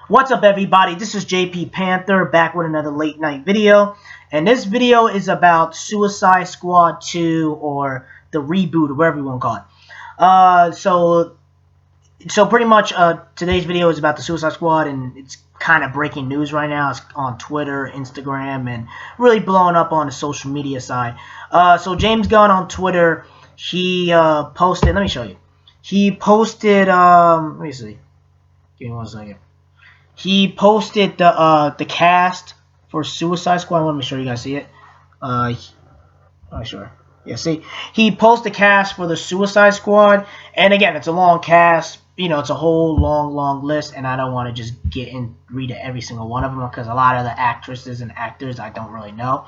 What's up, everybody? This is JP Panther back with another late night video, and this video is about Suicide Squad 2 or the reboot or whatever you want to call it. So pretty much today's video is about the Suicide Squad, and it's kind of breaking news right now. It's on Twitter, Instagram, and really blowing up on the social media side. So James Gunn on Twitter, he posted. Let me show you. He posted. Let me see. Give me 1 second. He posted the cast for Suicide Squad. Let me show you guys see it. Sure. Yeah, see, he posted the cast for the Suicide Squad, and again, it's a long cast. You know, it's a whole long list, and I don't want to just read every single one of them because a lot of the actresses and actors I don't really know.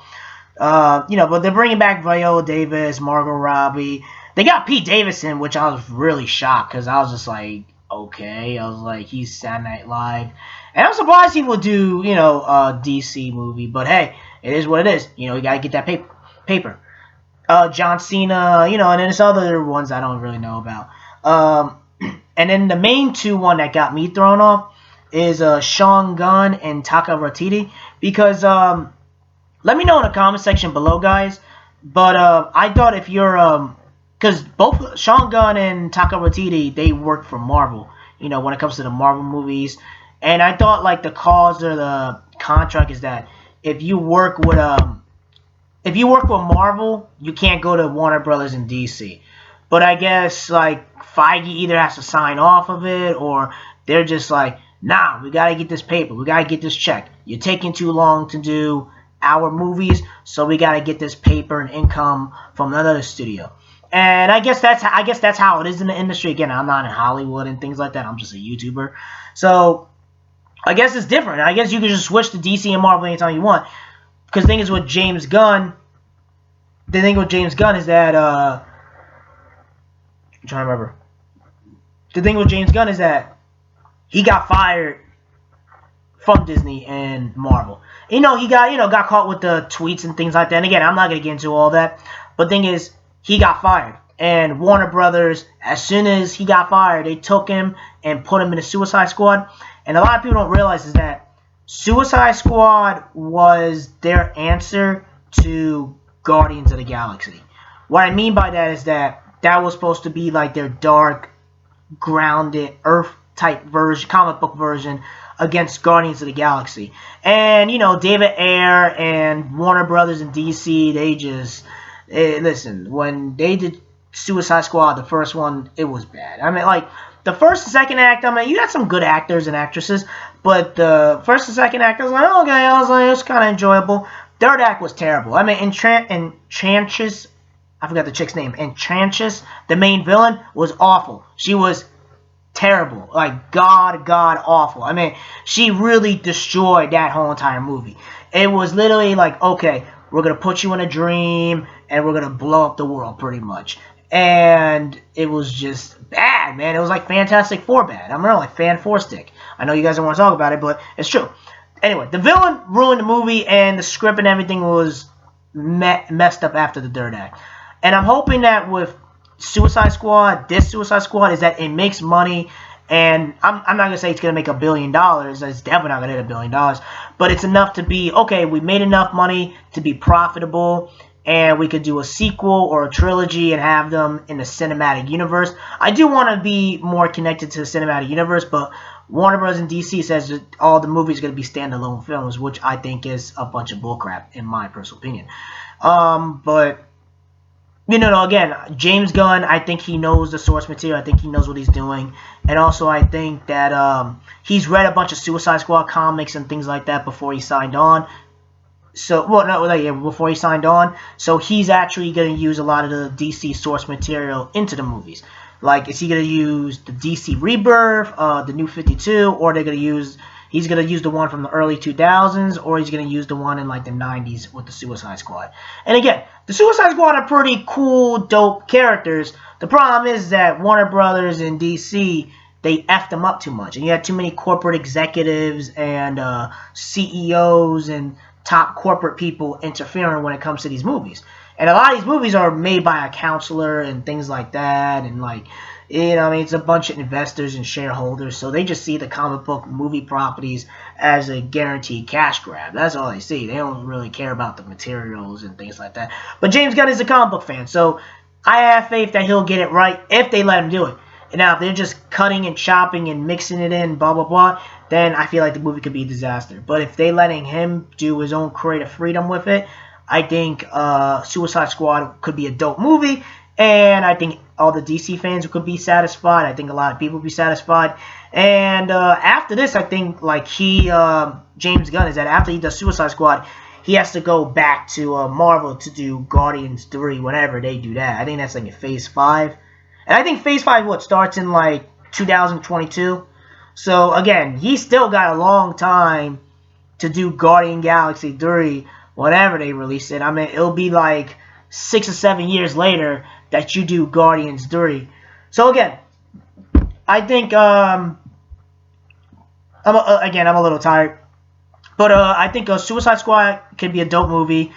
But they're bringing back Viola Davis, Margot Robbie. They got Pete Davidson, which I was really shocked because I was just like, okay. I was like, he's Saturday Night Live. And I'm surprised he will do, a DC movie. But hey, it is what it is. You got to get that paper. John Cena, and then there's other ones I don't really know about. And then the main one that got me thrown off is Sean Gunn and Taika Waititi. Because, let me know in the comment section below, guys. But I thought if you're, because both Sean Gunn and Taika Waititi, they work for Marvel, when it comes to the Marvel movies. And I thought, like, the cause or the contract is that if you work with Marvel, you can't go to Warner Brothers in DC. But I guess, like, Feige either has to sign off of it, or they're just like, nah, we gotta get this paper, we gotta get this check. You're taking too long to do our movies, so we gotta get this paper and income from another studio. And I guess that's how it is in the industry. Again, I'm not in Hollywood and things like that. I'm just a YouTuber, so I guess it's different. I guess you can just switch to DC and Marvel anytime you want. Because the thing is with James Gunn, is that I'm trying to remember. The thing with James Gunn is that he got fired from Disney and Marvel. He got caught with the tweets and things like that. And again, I'm not gonna get into all that. But the thing is, he got fired. And Warner Brothers, as soon as he got fired, they took him and put him in the Suicide Squad. And a lot of people don't realize is that Suicide Squad was their answer to Guardians of the Galaxy. What I mean by that is that was supposed to be like their dark, grounded, Earth-type version, comic book version against Guardians of the Galaxy. And, David Ayer and Warner Brothers and DC, they just... listen, when they did Suicide Squad, the first one, it was bad. I mean, like, the first and second act, I mean, you got some good actors and actresses, but the first and second act, I was like, okay, it was kind of enjoyable. Third act was terrible. I mean, Enchantress, I forgot the chick's name, Enchantress, the main villain, was awful. She was terrible, like god awful. I mean, she really destroyed that whole entire movie. It was literally like, okay, we're going to put you in a dream, and we're going to blow up the world, pretty much. And it was just bad, man. It was like Fantastic Four bad. I'm really like Fan Four Stick. I know you guys don't want to talk about it, but it's true. Anyway, the villain ruined the movie, and the script and everything was messed up after the third act. And I'm hoping that with Suicide Squad, this Suicide Squad, is that it makes money. And I'm not going to say it's going to make $1 billion. It's definitely not going to hit $1 billion. But it's enough to be, okay, we made enough money to be profitable. And we could do a sequel or a trilogy and have them in the cinematic universe. I do want to be more connected to the cinematic universe. But Warner Bros. And DC says that all the movies are going to be standalone films. Which I think is a bunch of bullcrap, in my personal opinion. But... again, James Gunn, I think he knows the source material. I think he knows what he's doing. And also, I think that he's read a bunch of Suicide Squad comics and things like that before he signed on. Before he signed on. So he's actually going to use a lot of the DC source material into the movies. Like, is he going to use the DC Rebirth, the New 52, or he's going to use the one from the early 2000s, or he's going to use the one in like the 90s with the Suicide Squad. And again, the Suicide Squad are pretty cool, dope characters. The problem is that Warner Brothers and DC, they effed them up too much. And you had too many corporate executives and CEOs and top corporate people interfering when it comes to these movies. And a lot of these movies are made by a counselor and things like that. And like, You know, I mean, it's a bunch of investors and shareholders, so they just see the comic book movie properties as a guaranteed cash grab. That's all they see. They don't really care about the materials and things like that. But James Gunn is a comic book fan, so I have faith that he'll get it right if they let him do it. And now, if they're just cutting and chopping and mixing it in, blah, blah, blah, then I feel like the movie could be a disaster. But if they letting him do his own creative freedom with it, I think Suicide Squad could be a dope movie. And I think all the DC fans could be satisfied. I think a lot of people would be satisfied. And after this, I think like James Gunn, is that after he does Suicide Squad, he has to go back to Marvel to do Guardians 3 whenever they do that. I think that's like in Phase 5. And I think Phase 5, starts in like 2022. So again, he's still got a long time to do Guardian Galaxy 3 whenever they release it. I mean, it'll be like 6 or 7 years later that you do Guardians 3. So again, I think I'm a little tired, but I think Suicide Squad could be a dope movie.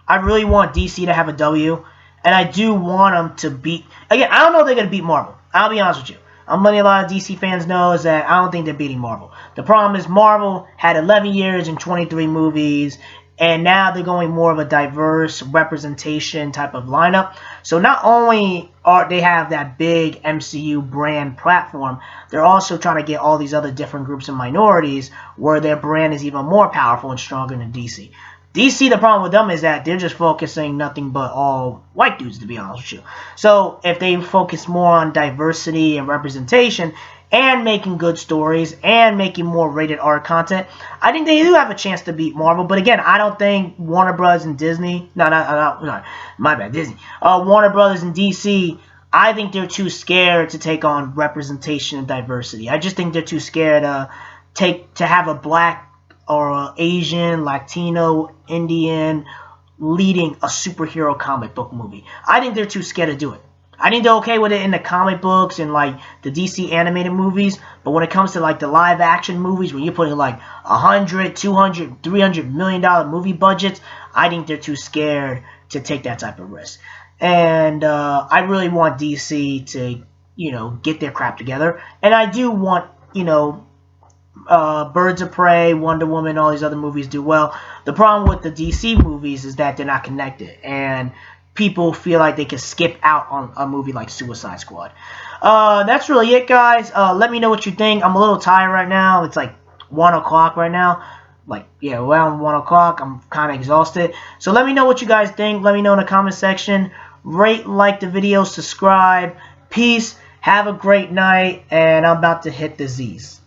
I really want DC to have a W, and I do want them to beat. Again, I don't know if they're gonna beat Marvel. I'll be honest with you. I'm letting a lot of DC fans know is that I don't think they're beating Marvel. The problem is Marvel had 11 years and 23 movies. And now they're going more of a diverse representation type of lineup. So not only are they have that big MCU brand platform, they're also trying to get all these other different groups and minorities where their brand is even more powerful and stronger than DC. DC, the problem with them is that they're just focusing nothing but all white dudes, to be honest with you. So if they focus more on diversity and representation and making good stories and making more rated R content, I think they do have a chance to beat Marvel. But again, I don't think Warner Bros. And Disney, no, my bad, Disney. Warner Brothers and DC, I think they're too scared to take on representation and diversity. I just think they're too scared to have a black or a Asian, Latino, Indian leading a superhero comic book movie. I think they're too scared to do it. I think they're okay with it in the comic books and like the DC animated movies, but when it comes to like the live action movies, when you're putting like 100, 200, 300 million dollar movie budgets, I think they're too scared to take that type of risk. And I really want DC to, get their crap together. And I do want, Birds of Prey, Wonder Woman, all these other movies do well. The problem with the DC movies is that they're not connected, and people feel like they can skip out on a movie like Suicide Squad. That's really it, guys. Let me know what you think. I'm a little tired right now. It's like 1 o'clock right now. Around 1 o'clock. I'm kind of exhausted. So let me know what you guys think. Let me know in the comment section. Rate, like the video, subscribe. Peace. Have a great night. And I'm about to hit the Z's.